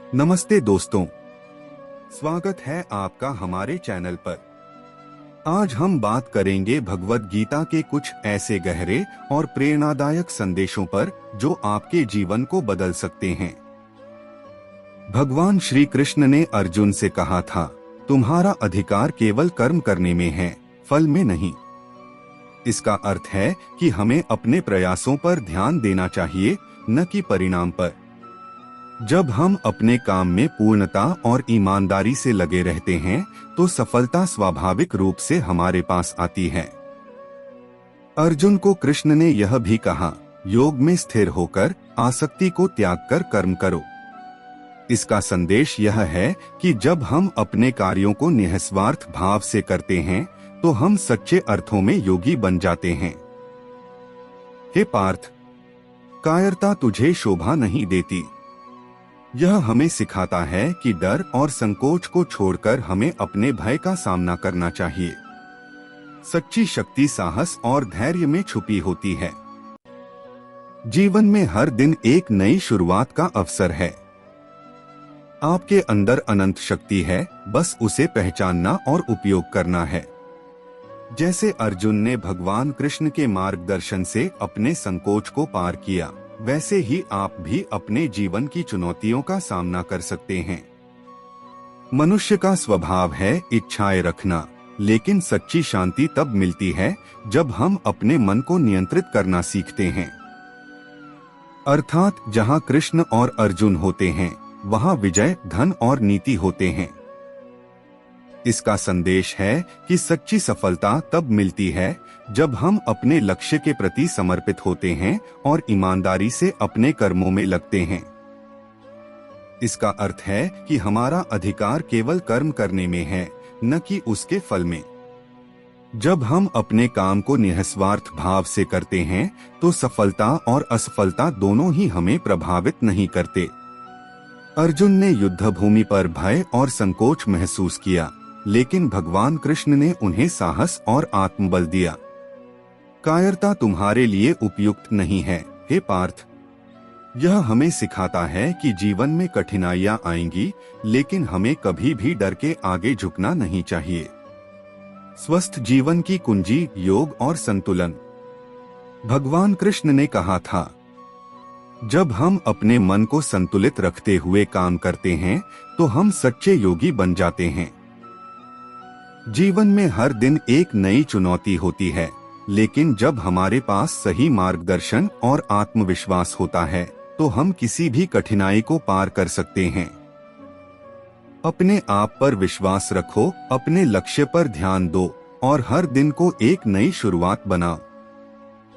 नमस्ते दोस्तों, स्वागत है आपका हमारे चैनल पर। आज हम बात करेंगे भगवद गीता के कुछ ऐसे गहरे और प्रेरणादायक संदेशों पर जो आपके जीवन को बदल सकते हैं। भगवान श्री कृष्ण ने अर्जुन से कहा था, तुम्हारा अधिकार केवल कर्म करने में है, फल में नहीं। इसका अर्थ है कि हमें अपने प्रयासों पर ध्यान देना चाहिए, न कि परिणाम पर। जब हम अपने काम में पूर्णता और ईमानदारी से लगे रहते हैं तो सफलता स्वाभाविक रूप से हमारे पास आती है। अर्जुन को कृष्ण ने यह भी कहा, योग में स्थिर होकर आसक्ति को त्याग कर कर्म करो। इसका संदेश यह है कि जब हम अपने कार्यों को निस्वार्थ भाव से करते हैं तो हम सच्चे अर्थों में योगी बन जाते हैं। हे पार्थ, कायरता तुझे शोभा नहीं देती। यह हमें सिखाता है कि डर और संकोच को छोड़कर हमें अपने भय का सामना करना चाहिए। सच्ची शक्ति साहस और धैर्य में छुपी होती है। जीवन में हर दिन एक नई शुरुआत का अवसर है। आपके अंदर अनंत शक्ति है, बस उसे पहचानना और उपयोग करना है। जैसे अर्जुन ने भगवान कृष्ण के मार्गदर्शन से अपने संकोच को पार किया, वैसे ही आप भी अपने जीवन की चुनौतियों का सामना कर सकते हैं। मनुष्य का स्वभाव है इच्छाएं रखना, लेकिन सच्ची शांति तब मिलती है जब हम अपने मन को नियंत्रित करना सीखते हैं। अर्थात जहां कृष्ण और अर्जुन होते हैं, वहां विजय, धन और नीति होते हैं। इसका संदेश है कि सच्ची सफलता तब मिलती है जब हम अपने लक्ष्य के प्रति समर्पित होते हैं और ईमानदारी से अपने कर्मों में लगते हैं। इसका अर्थ है कि हमारा अधिकार केवल कर्म करने में है, न कि उसके फल में। जब हम अपने काम को निस्वार्थ भाव से करते हैं तो सफलता और असफलता दोनों ही हमें प्रभावित नहीं करते। अर्जुन ने युद्धभूमि पर भय और संकोच महसूस किया, लेकिन भगवान कृष्ण ने उन्हें साहस और आत्मबल दिया। कायरता तुम्हारे लिए उपयुक्त नहीं है, हे पार्थ। यह हमें सिखाता है कि जीवन में कठिनाइयां आएंगी, लेकिन हमें कभी भी डर के आगे झुकना नहीं चाहिए। स्वस्थ जीवन की कुंजी योग और संतुलन। भगवान कृष्ण ने कहा था, जब हम अपने मन को संतुलित रखते हुए काम करते हैं तो हम सच्चे योगी बन जाते हैं। जीवन में हर दिन एक नई चुनौती होती है, लेकिन जब हमारे पास सही मार्गदर्शन और आत्मविश्वास होता है तो हम किसी भी कठिनाई को पार कर सकते हैं। अपने आप पर विश्वास रखो, अपने लक्ष्य पर ध्यान दो और हर दिन को एक नई शुरुआत बनाओ।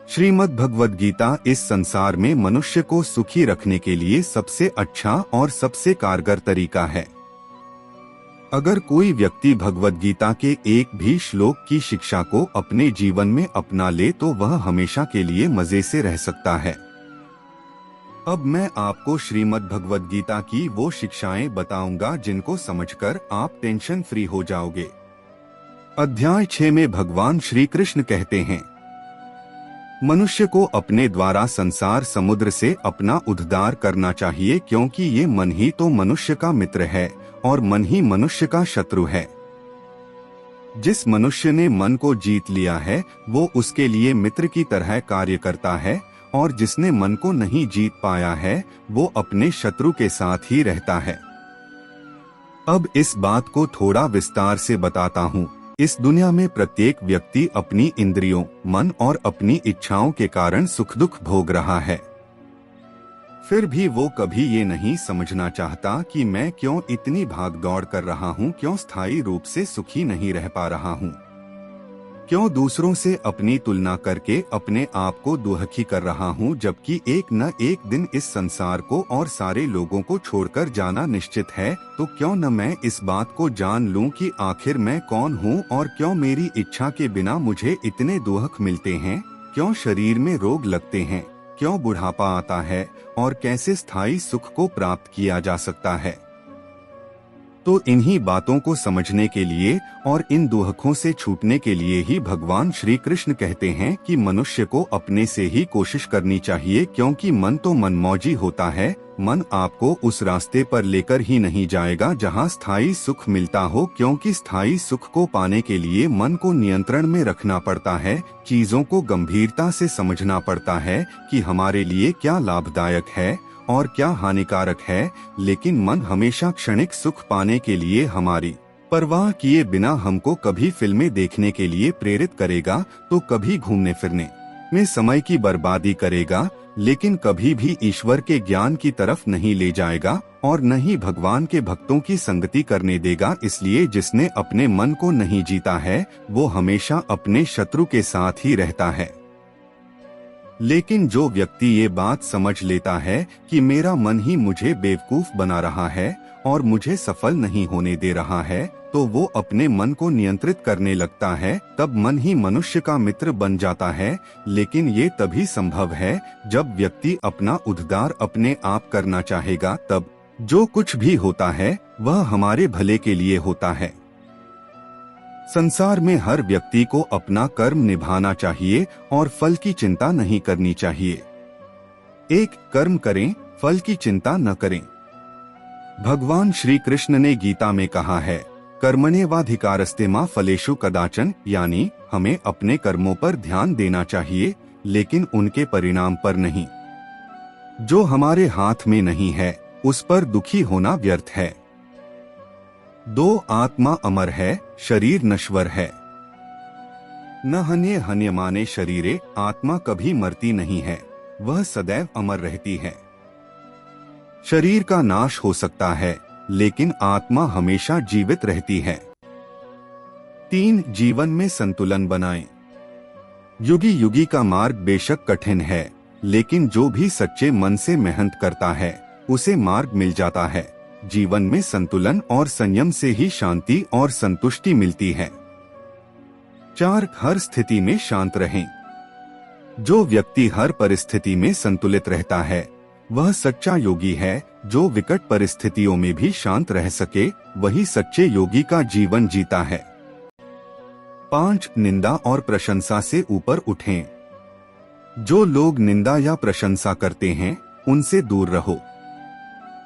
श्रीमद् भगवद गीता इस संसार में मनुष्य को सुखी रखने के लिए सबसे अच्छा और सबसे कारगर तरीका है। अगर कोई व्यक्ति भगवद गीता के एक भी श्लोक की शिक्षा को अपने जीवन में अपना ले तो वह हमेशा के लिए मजे से रह सकता है। अब मैं आपको श्रीमद् भगवद गीता की वो शिक्षाएं बताऊंगा जिनको समझकर आप टेंशन फ्री हो जाओगे। अध्याय 6 में भगवान श्री कृष्ण कहते हैं, मनुष्य को अपने द्वारा संसार समुद्र से अपना उद्धार करना चाहिए, क्योंकि ये मन ही तो मनुष्य का मित्र है और मन ही मनुष्य का शत्रु है। जिस मनुष्य ने मन को जीत लिया है वो उसके लिए मित्र की तरह कार्य करता है, और जिसने मन को नहीं जीत पाया है वो अपने शत्रु के साथ ही रहता है। अब इस बात को थोड़ा विस्तार से बताता हूँ। इस दुनिया में प्रत्येक व्यक्ति अपनी इंद्रियों, मन और अपनी इच्छाओं के कारण सुख दुख भोग रहा है। फिर भी वो कभी ये नहीं समझना चाहता कि मैं क्यों इतनी भाग दौड़ कर रहा हूँ, क्यों स्थायी रूप से सुखी नहीं रह पा रहा हूँ, क्यों दूसरों से अपनी तुलना करके अपने आप को दुखी कर रहा हूँ, जबकि एक न एक दिन इस संसार को और सारे लोगों को छोड़कर जाना निश्चित है। तो क्यों न मैं इस बात को जान लूं कि आखिर मैं कौन हूँ और क्यों मेरी इच्छा के बिना मुझे इतने दुख मिलते हैं, क्यों शरीर में रोग लगते हैं, क्यों बुढ़ापा आता है और कैसे स्थायी सुख को प्राप्त किया जा सकता है। तो इन्हीं बातों को समझने के लिए और इन दुहकों से छूटने के लिए ही भगवान श्री कृष्ण कहते हैं कि मनुष्य को अपने से ही कोशिश करनी चाहिए, क्योंकि मन तो मनमौजी होता है। मन आपको उस रास्ते पर लेकर ही नहीं जाएगा जहां स्थायी सुख मिलता हो, क्योंकि स्थायी सुख को पाने के लिए मन को नियंत्रण में रखना पड़ता है। चीजों को गंभीरता से समझना पड़ता है कि हमारे लिए क्या लाभदायक है और क्या हानिकारक है। लेकिन मन हमेशा क्षणिक सुख पाने के लिए हमारी परवाह किए बिना हमको कभी फिल्में देखने के लिए प्रेरित करेगा, तो कभी घूमने फिरने में समय की बर्बादी करेगा, लेकिन कभी भी ईश्वर के ज्ञान की तरफ नहीं ले जाएगा और न ही भगवान के भक्तों की संगति करने देगा। इसलिए जिसने अपने मन को नहीं जीता है वो हमेशा अपने शत्रु के साथ ही रहता है। लेकिन जो व्यक्ति ये बात समझ लेता है कि मेरा मन ही मुझे बेवकूफ बना रहा है और मुझे सफल नहीं होने दे रहा है, तो वो अपने मन को नियंत्रित करने लगता है। तब मन ही मनुष्य का मित्र बन जाता है। लेकिन ये तभी संभव है जब व्यक्ति अपना उद्धार अपने आप करना चाहेगा। तब जो कुछ भी होता है वह हमारे भले के लिए होता है। संसार में हर व्यक्ति को अपना कर्म निभाना चाहिए और फल की चिंता नहीं करनी चाहिए। एक कर्म करें, फल की चिंता न करें। भगवान श्री कृष्ण ने गीता में कहा है, कर्मण्येवाधिकारस्ते मा फलेषु कदाचन, यानी हमें अपने कर्मों पर ध्यान देना चाहिए, लेकिन उनके परिणाम पर नहीं। जो हमारे हाथ में नहीं है उस पर दुखी होना व्यर्थ है। 2 आत्मा अमर है, शरीर नश्वर है। न हन्य हन्यमाने शरीरे, आत्मा कभी मरती नहीं है, वह सदैव अमर रहती है। शरीर का नाश हो सकता है लेकिन आत्मा हमेशा जीवित रहती है। 3 जीवन में संतुलन बनाएं। युगी युगी का मार्ग बेशक कठिन है, लेकिन जो भी सच्चे मन से मेहनत करता है उसे मार्ग मिल जाता है। जीवन में संतुलन और संयम से ही शांति और संतुष्टि मिलती है। 4 हर स्थिति में शांत रहें। जो व्यक्ति हर परिस्थिति में संतुलित रहता है वह सच्चा योगी है। जो विकट परिस्थितियों में भी शांत रह सके वही सच्चे योगी का जीवन जीता है। 5 निंदा और प्रशंसा से ऊपर उठें। जो लोग निंदा या प्रशंसा करते हैं उनसे दूर रहो।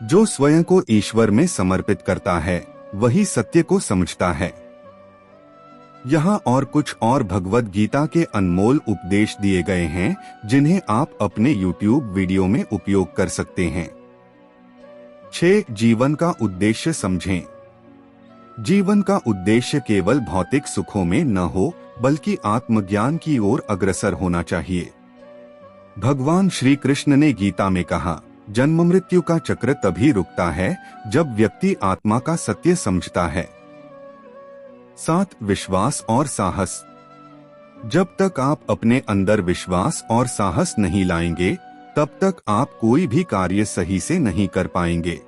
जो स्वयं को ईश्वर में समर्पित करता है वही सत्य को समझता है। यहाँ और कुछ और भगवद गीता के अनमोल उपदेश दिए गए हैं जिन्हें आप अपने YouTube वीडियो में उपयोग कर सकते हैं। 6 जीवन का उद्देश्य समझें। जीवन का उद्देश्य केवल भौतिक सुखों में न हो बल्कि आत्मज्ञान की ओर अग्रसर होना चाहिए। भगवान श्री कृष्ण ने गीता में कहा, जन्म मृत्यु का चक्र तभी रुकता है जब व्यक्ति आत्मा का सत्य समझता है। 7 विश्वास और साहस। जब तक आप अपने अंदर विश्वास और साहस नहीं लाएंगे तब तक आप कोई भी कार्य सही से नहीं कर पाएंगे।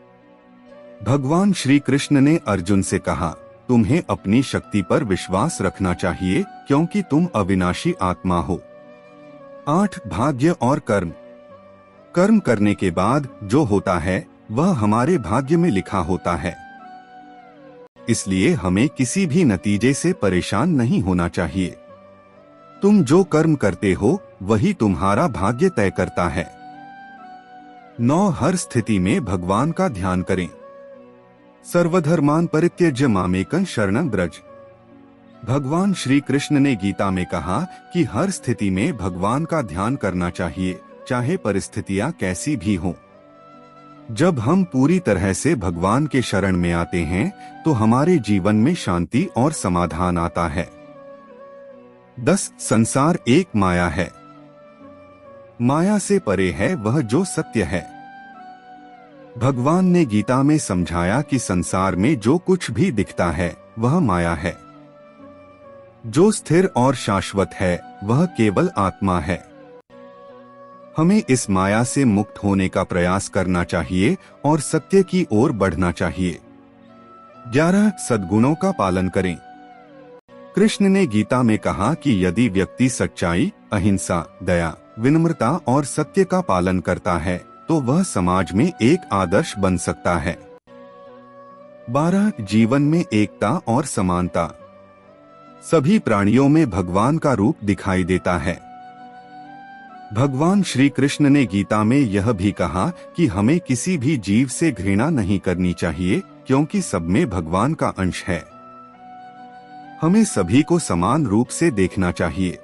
भगवान श्री कृष्ण ने अर्जुन से कहा, तुम्हें अपनी शक्ति पर विश्वास रखना चाहिए क्योंकि तुम अविनाशी आत्मा हो। 8 भाग्य और कर्म। कर्म करने के बाद जो होता है वह हमारे भाग्य में लिखा होता है। इसलिए हमें किसी भी नतीजे से परेशान नहीं होना चाहिए। तुम जो कर्म करते हो वही तुम्हारा भाग्य तय करता है। 9 हर स्थिति में भगवान का ध्यान करें। सर्वधर्मान परित्यज्य मामेकं शरणं व्रज। भगवान श्री कृष्ण ने गीता में कहा कि हर स्थिति में भगवान का ध्यान करना चाहिए, चाहे परिस्थितियां कैसी भी हों। जब हम पूरी तरह से भगवान के शरण में आते हैं तो हमारे जीवन में शांति और समाधान आता है। 10 संसार एक माया है। माया से परे है वह जो सत्य है। भगवान ने गीता में समझाया कि संसार में जो कुछ भी दिखता है वह माया है। जो स्थिर और शाश्वत है वह केवल आत्मा है। हमें इस माया से मुक्त होने का प्रयास करना चाहिए और सत्य की ओर बढ़ना चाहिए। 11 सद्गुणों का पालन करें। कृष्ण ने गीता में कहा कि यदि व्यक्ति सच्चाई, अहिंसा, दया, विनम्रता और सत्य का पालन करता है तो वह समाज में एक आदर्श बन सकता है। 12 जीवन में एकता और समानता। सभी प्राणियों में भगवान का रूप दिखाई देता है। भगवान श्री कृष्ण ने गीता में यह भी कहा कि हमें किसी भी जीव से घृणा नहीं करनी चाहिए, क्योंकि सब में भगवान का अंश है। हमें सभी को समान रूप से देखना चाहिए।